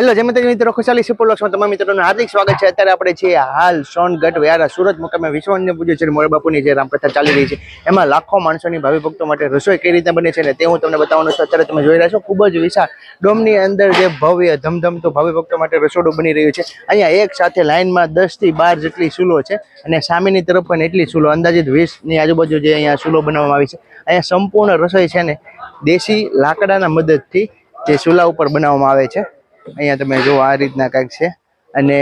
Hello જય માતાજી મિત્રો, ખુશાલી સુપરલોક્સમાં તમામ મિત્રોનું હાર્દિક સ્વાગત છે। અત્યારે આપણે છીએ હાલ સોનગઢ વ્યારા સુરત મુકામે વિશ્વ વંદનીય પૂજ્ય શ્રી મોરારી બાપુની જે રામકથા ચાલી રહી છે, એમાં લાખો માણસોની ભાવિ ભક્તો માટે રસોઈ કઈ રીતે બને છે ને તે હું તમને બતાવવાનો છું। અત્યારે તમે જોઈ રહ્યા છો ખૂબ જ વિશાળ ડોમની અંદર જે ભવ્ય ધમધમતો ભાવિ ભક્તો માટે રસોડું બની રહ્યું છે। અહીંયા એક સાથે લાઇનમાં 10 થી 12 જેટલી ચૂલો છે અને સામેની તરફ પણ એટલી ચૂલો, અંદાજિત 20ની આજુબાજુ જે અહીંયા ચૂલો બનાવવામાં આવી છે। અહીંયા સંપૂર્ણ રસોઈ છે ને દેશી લાકડાના મદદથી જે ચૂલા ઉપર બનાવવામાં આવે છે। અહીંયા તમે જો આ રીતના કાંઈક છે અને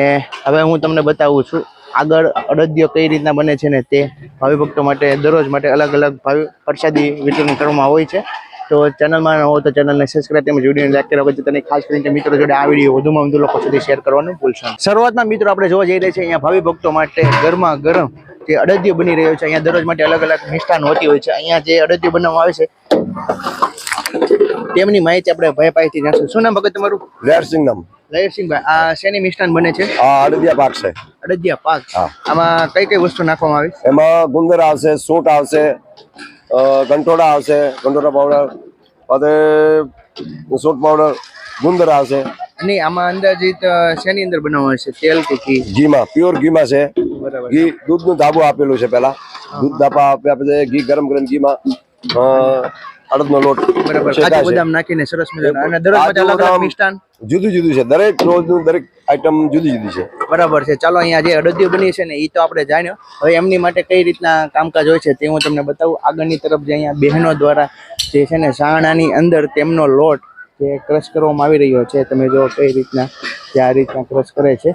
હવે હું તમને બતાવું છું આગળ અડદિયો કઈ રીતના બને છે ને તે ભાવિ ભક્તો માટે દરરોજ માટે અલગ અલગ ભાવિ પ્રસાદી વિતરણ કરવામાં હોય છે। તો ચેનલમાં ન હો તો ચેનલને સબસ્ક્રાઈબ તેમજ વિડીયોને લાઈક કરવા તને ખાસ કરીને મિત્રો જોડે આ વિડીયો વધુમાં વધુ લોકો સુધી શેર કરવાનું ભૂલશો નહીં। શરૂઆતમાં મિત્રો આપણે જોવા જઈ રહ્યા છીએ અહીંયા ભાવિ ભક્તો માટે ગરમા ગરમ જે અડદિયો બની રહ્યો છે। અહીંયા દરરોજ માટે અલગ અલગ મિષ્ટાન હોતી હોય છે। અહીંયા જે અડદિયો બનાવવામાં આવે છે તેમની માહિતી આપણે ભાઈ પાસેથી જાણશું। શું નામ ભગત તમારું? લહેરસિંહ નામ। લહેરસિંહભાઈ, આ શેની મિષ્ટાન બને છે? આ અડદિયા પાક છે। અડદિયા પાક। હા। આમાં કઈ કઈ વસ્તુ નાખવામાં આવે? એમાં ગુંદર આવશે, સૂંઠ આવશે, ગંઠોડા આવશે, ગંઠોડા પાવડર, પછી સૂંઠ પાવડર, ગુંદર આવશે। અને આમાં અંદાજિત શેની અંદર બનાવવામાં આવે છે? તેલ કે ઘી? ઘીમાં, પ્યોર ઘીમાં છે। બરાબર। ઘી દૂધનું ધાબુ આપેલું છે, પેલા દૂધ ધાબા આપ્યા પછી ઘી ગરમ ગરમ ઘીમાં અડદનો લોટ બરાબર કાજુ બદામ નાખીને સરસ મજાના। અને દરરોજ માટે અલગ અલગ મિષ્ટાન જુદું જુદું છે, દરેક રોજનું દરેક આઈટમ જુદી જુદી છે। બરાબર છે। ચાલો અહીંયા જે અડદિયો બની છે ને એ તો આપણે જાણ્યો, હવે એમની માટે કઈ રીતના કામકાજ હોય છે તે હું તમને બતાવું। આગળની તરફ જે અહીંયા બહેનો દ્વારા જે છે ને સાણાની અંદર તેમનો લોટ જે ક્રશ કરવામાં આવી રહ્યો છે, તમે જો કઈ રીતના જે આ રીતના ક્રશ કરે છે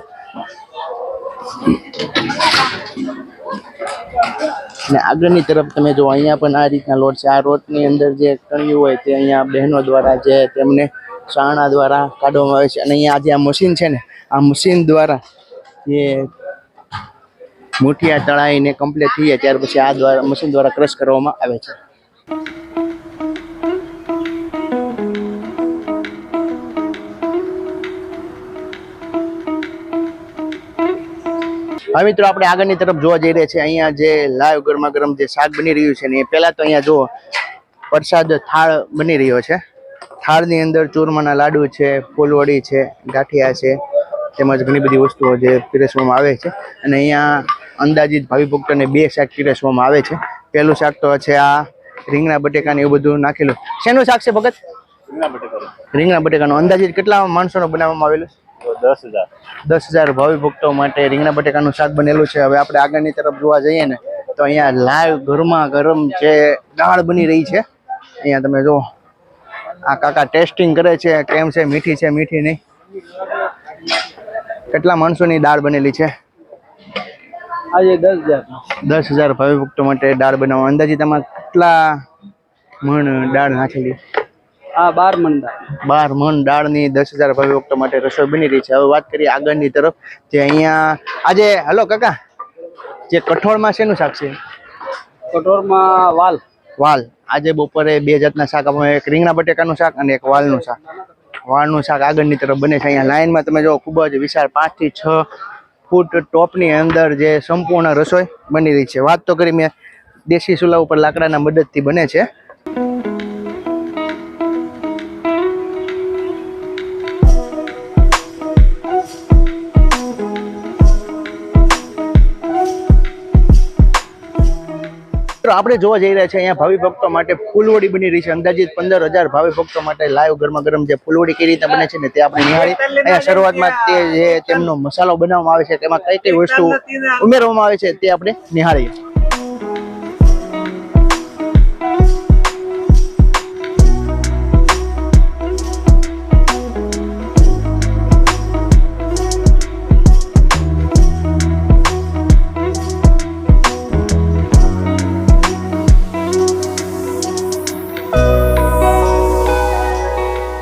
અને આગળની તરફ તમે જો અહીંયા પણ આ રીતના લોટ છે। આ લોટની અંદર જે કણિયું હોય તે અહીંયા બહેનો દ્વારા જે તેમને સાણા દ્વારા કાઢવામાં આવે છે અને અહીંયા આજે આ મશીન છે ને આ મશીન દ્વારા જે મુઠિયા તળાઈને કમ્પ્લીટ થઈ જાય ત્યાર પછી આ દ્વારા મશીન દ્વારા ક્રશ કરવામાં આવે છે। હવે મિત્રો આપણે આગળની તરફ જોવા જઈ રહ્યા છીએ। અહીંયા જે લાઈવ ગરમા ગરમ જે શાક બની રહ્યું છે ને એ પહેલા તો અહીંયા જો પ્રસાદ થાળ બની રહ્યો છે। થાળની અંદર ચૂરમાના લાડુ છે, ફૂલવડી છે, ગાંઠિયા છે, તેમજ ઘણી બધી વસ્તુઓ જે પીરસવામાં આવે છે અને અહીંયા અંદાજિત ભાવિ ભક્તોને 2 શાક પીરસવામાં આવે છે। પહેલું શાક તો છે આ રીંગણા બટેકાને એવું બધું નાખેલું। શેનું શાક છે ભગત? રીંગણા બટેકાનું। અંદાજિત કેટલા માણસોનું બનાવવામાં આવેલું? 10,000 ભાવિ ભક્તો માટે રીંગણા બટેકાનું શાક બનેલું છે। હવે આપણે આગળની તરફ જોવા જઈએ ને તો અહીંયા લાઈવ ગરમા ગરમ જે દાળ બની રહી છે। અહીંયા તમે જો આ કાકા ટેસ્ટિંગ કરે છે કેમ છે, મીઠી છે મીઠી નહીં। કેટલા માણસોની દાળ બનેલી છે? આજે 10,000 ભાવિ ભક્તો માટે દાળ બનાવવા। અંદાજિત આમાં કેટલા મણ દાળ નાખેલી? 12 મણ દાળ। 12 મણ દાળની 10,000 ભાવિ ભક્તો માટે રસોઈ બની રહી છે। હવે વાત કરીએ આગળની તરફ જે અહીંયા આજે હલો કાકા, જે કઠોળમાં શેનું શાક છે? કઠોળમાં વાલ। વાલ। આજે બપોરે 2 જાતના શાક આપવામાં, એક રીંગણા બટેકાનું શાક અને એક વાલનું શાક। વાલનું શાક આગળની તરફ બને છે। અહીંયા લાઈનમાં તમે જો ખૂબ જ વિશાળ 5 થી 6 ફૂટ ટોપની અંદર જે સંપૂર્ણ રસોઈ બની રહી છે। વાત તો કરી મેં દેશી ચૂલા ઉપર લાકડાના મદદથી બને છે। આપણે જોવા જઈ રહ્યા છીએ અહીંયા ભાવિ ભક્તો માટે ફૂલવડી બની રહી છે। અંદાજિત 15,000 ભાવિ ભક્તો માટે લાઈવ ગરમા ગરમ જે ફૂલવડી કઈ રીતે બને છે ને તે આપણે નિહાળી। અહીંયા શરૂઆતમાં તે જે તેમનો મસાલો બનાવવામાં આવે છે તેમાં કઈ કઈ વસ્તુ ઉમેરવામાં આવે છે તે આપણે નિહાળીએ।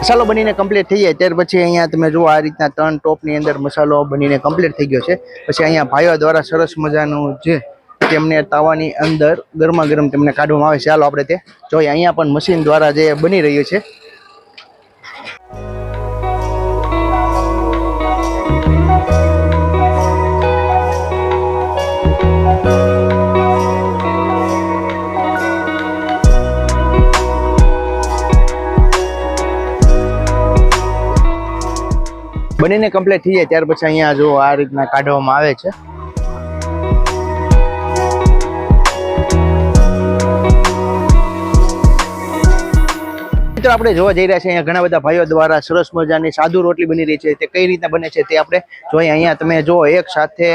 મસાલો બનીને કમ્પ્લીટ થઈ જાય ત્યાર પછી અહીંયા તમે જુઓ આ રીતના 3 ટોપની અંદર મસાલો બનીને કમ્પ્લીટ થઈ ગયો છે। પછી અહીંયા ભાઈઓ દ્વારા સરસ મજાનું જે તેમને તાવાની અંદર ગરમા ગરમ તેમને કાઢવામાં આવે છે। ચાલો આપણે તે જોઈએ। અહીંયા પણ મશીન દ્વારા જે બની રહ્યું છે। બનીને કમ્પ્લીટ થઈ જાય ત્યાર પછી અહીંયા જો આ રીતના કાઢવામાં આવે છે. મિત્રો આપણે જોવા જઈ રહ્યા છીએ અહીંયા ઘણા બધા ભાઈઓ દ્વારા સરસ મજાની સાદુ રોટલી બની રહી છે. તે કઈ રીતના બને છે તે આપણે જોઈએ. અહીંયા તમે જો એક સાથે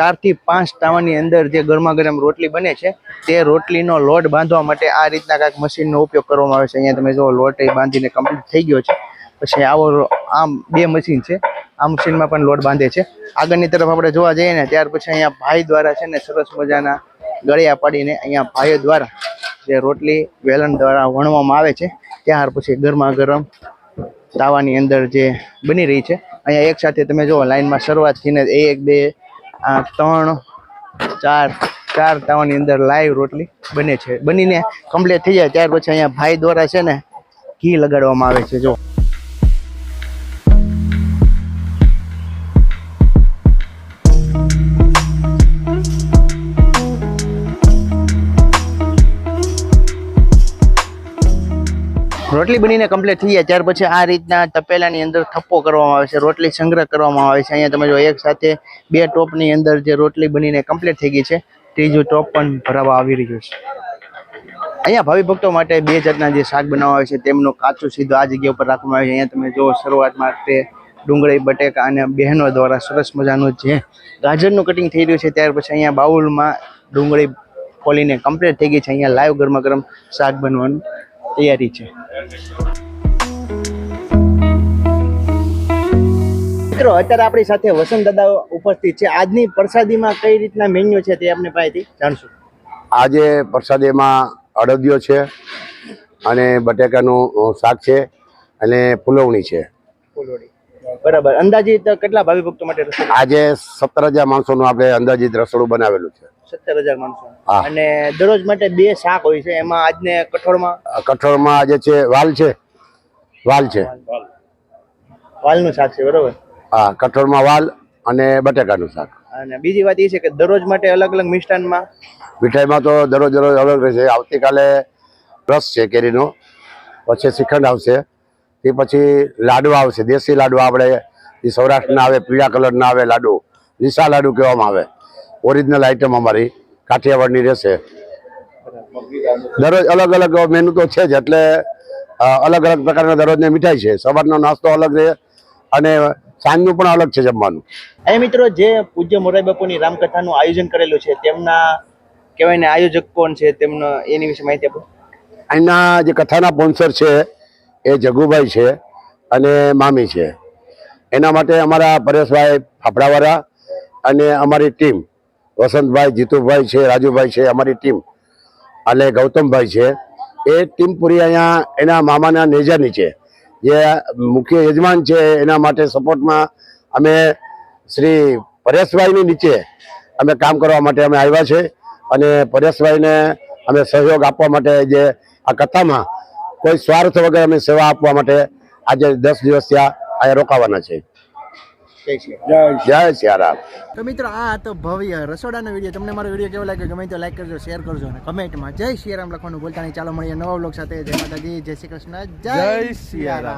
4 થી 5 તાવાની અંદર જે ગરમા ગરમ રોટલી બને છે તે રોટલીનો લોટ બાંધવા માટે આ રીતના કાંઈક મશીનનો ઉપયોગ કરવામાં આવે છે. અહીંયા તમે જો લોટ એ બાંધીને કમ્પ્લીટ થઈ ગયો છે. પછી આમ 2 મશીન છે. આ મશીનમાં પણ લોટ બાંધે છે. આગળની તરફ આપણે જોવા જઈએ ને ત્યાર પછી અહીંયા ભાઈ દ્વારા છે ને સરસ મજાના ગળિયા પાડીને અહીંયા ભાઈઓ દ્વારા જે રોટલી વેલણ દ્વારા વણવામાં આવે છે. ત્યાર પછી ગરમા ગરમ તાવાની અંદર જે બની રહી છે. અહીંયા એક સાથે તમે જો લાઈનમાં શરૂઆત થઈને 1 2 3 4 તાવાની અંદર લાઈવ રોટલી બને છે. બનીને કમ્પ્લીટ થઈ જાય ત્યાર પછી અહીંયા ભાઈ દ્વારા છે ને ઘી લગાડવામાં આવે છે. જો રોટલી બનીને કમ્પ્લીટ થઈ જાય ત્યાર પછી આ રીતના તપેલાની અંદર થપ્પો કરવામાં આવે છે. રોટલી સંગ્રહ કરવામાં આવે છે. અહીંયા તમે જો એક સાથે 2 ટોપની અંદર જે રોટલી બનીને કમ્પ્લીટ થઈ ગઈ છે ત્રીજું ટોપ પણ ભરાવા આવી રહ્યું છે. અહીંયા ભાવિ ભક્તો માટે 2 જાતના જે શાક બનાવવા આવે છે તેમનું કાચું સીધું આ જગ્યા ઉપર રાખવામાં આવે છે. અહીંયા તમે જો શરૂઆત માટે ડુંગળી બટેકા અને બહેનો દ્વારા સરસ મજાનું જે ગાજરનું કટિંગ થઈ રહ્યું છે ત્યાર પછી અહીંયા બાઉલમાં ડુંગળી ખોલીને કમ્પ્લીટ થઈ ગઈ છે. અહીંયા લાઈવ ગરમા ગરમ શાક બનવાનું તૈયારી છે. મિત્રો અત્યારે આપણી સાથે વસંત દાદા ઉપસ્થિત છે. આજની પ્રસાદીમાં કઈ રીતના મેન્યુ છે તે આપણે પાસેથી જાણશું. આજે પ્રસાદીમાં અડદિયો છે અને બટેકાનું શાક છે અને ફુલવણી છે. બરાબર. અંદાજિત કેટલા ભાવિ ભક્તો માટે રસોઈ? આજે 17,000 માણસોનું આપણે અંદાજિત રસોડું બનાવેલું છે. 17,000 માણસો. હા. અને દરરોજ માટે 2 શાક હોય છે. એમાં આજને કઠોળમાં આજે છે વાલ છે. વાલનું શાક છે. બરોબર. હા, કઠોળમાં વાલ અને બટેકાનું શાક. અને બીજી વાત એ છે કે દરરોજ માટે અલગ અલગ મિષ્ટાનમાં મીઠાઈમાં તો દરરોજ અલગ રહેશે. આવતીકાલે રસ છે કેરીનો, પછી શ્રીખંડ આવશે, તે પછી લાડવા આવશે. દેશી લાડવા આપણે એ સૌરાષ્ટ્રના આવે, પીળા કલરના આવે લાડુ, લીસા લાડુ કહેવામાં આવે. ઓરિજિનલ આઈટમ અમારી કાઠિયાવાડની રહેશે. દરરોજ અલગ અલગ મેનુ તો છે જ, એટલે અલગ અલગ પ્રકારના દરરોજની મીઠાઈ છે. સવારનો નાસ્તો અલગ રહે અને સાંજનું પણ અલગ છે જમવાનું. એ મિત્રો જે પૂજ્ય મોરારી બાપુની રામકથાનું આયોજન કરેલું છે તેમના કહેવાય ને આયોજક કોણ છે તેમનો એની વિશે માહિતી આપો. અહીંના જે કથાના સ્પોન્સર છે એ જગુભાઈ છે અને મામી છે. એના માટે અમારા પરેશભાઈ ફાફડાવાળા અને અમારી ટીમ વસંતભાઈ, જીતુભાઈ છે, રાજુભાઈ છે, અમારી ટીમ અને ગૌતમભાઈ છે. એ ટીમ પૂરી અહીંયા એના મામાના નેજાની છે. જે મુખ્ય યજમાન છે એના માટે સપોર્ટમાં અમે શ્રી પરેશભાઈની નીચે અમે કામ કરવા માટે અમે આવ્યા છે. અને પરેશભાઈને અમે સહયોગ આપવા માટે જે આ કથામાં કોઈ સ્વાર્થ વગર અમે સેવા આપવા માટે આજે 10 દિવસ ત્યાં અહીંયા રોકાવાના છે. જય સિયારામ. તો મિત્રો આ હતો ભવ્ય રસોડાનો વિડીયો. તમને મારો વિડીયો કેવો લાગ્યો ગમે તો લાઈક કરજો, શેર કરજો અને કમેન્ટમાં જય સિયારામ લખવાનું ભૂલતા નહીં. ચાલો મળીએ નવા વ્લોગ સાથે. જય માતાજી, જય શ્રી કૃષ્ણ, જય સિયારામ.